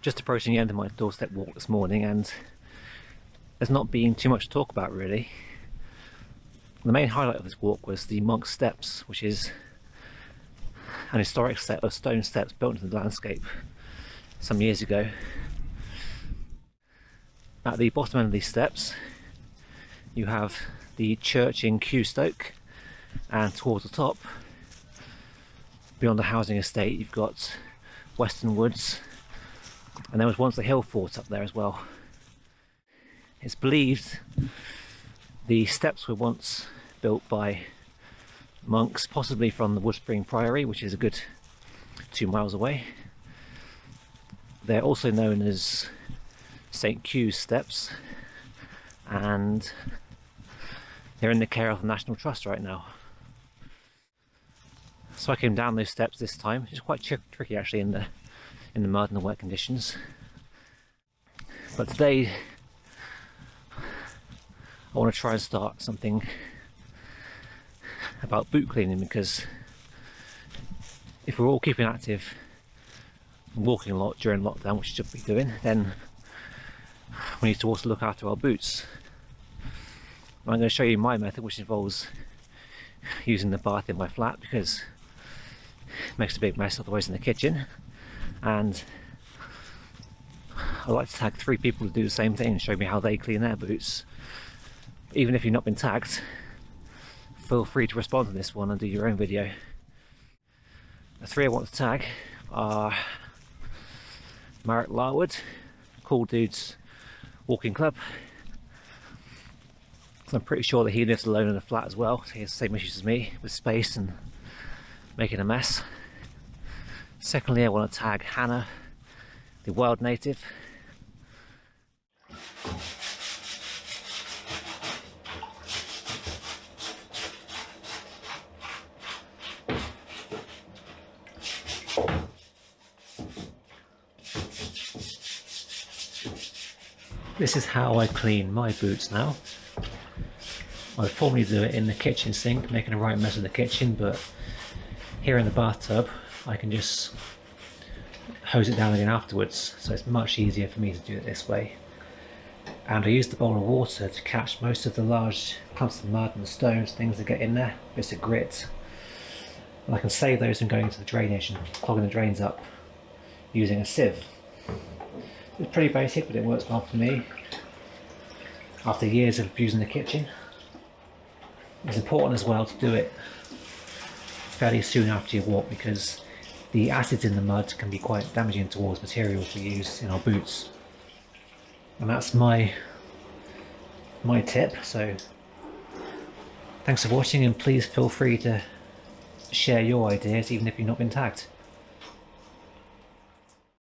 Just approaching the end of my doorstep walk this morning, and there's not been too much to talk about really. The main highlight of this walk was the Monk's Steps, which is an historic set of stone steps built into the landscape some years ago. At the bottom end of these steps you have the church in Kewstoke, and towards the top, beyond the housing estate, you've got Western Woods, and there was once a hill fort up there as well. It's believed the steps were once built by monks, possibly from the Woodspring Priory, which is a good 2 miles away. They're also known as St. Kew's Steps, and they're in the care of the National Trust right now. So I came down those steps this time. It's quite tricky actually in the mud and the wet conditions. But today I want to try and start something about boot cleaning, because if we're all keeping active and walking a lot during lockdown, which we should be doing, then we need to also look after our boots. I'm going to show you my method, which involves using the bath in my flat because it makes a big mess otherwise in the kitchen, and I like to tag 3 people to do the same thing and show me how they clean their boots. Even if you've not been tagged, feel free to respond to this one and do your own video. The 3 I want to tag are Marek, Larwood, Cool Dudes Walking Club. I'm pretty sure that he lives alone in a flat as well, so he has the same issues as me with space and making a mess. Secondly, I want to tag Hannah, the wild native. This is how I clean my boots now. I would formally do it in the kitchen sink, making a right mess of the kitchen, but here in the bathtub I can just hose it down again afterwards, so it's much easier for me to do it this way. And I use the bowl of water to catch most of the large clumps of mud and stones, things that get in there, bits of grit. And I can save those from going into the drainage and clogging the drains up using a sieve. It's pretty basic, but it works well for me after years of abusing the kitchen. It's important as well to do it fairly soon after you walk, because the acids in the mud can be quite damaging towards materials we use in our boots. And that's my tip. So thanks for watching, and please feel free to share your ideas even if you've not been tagged.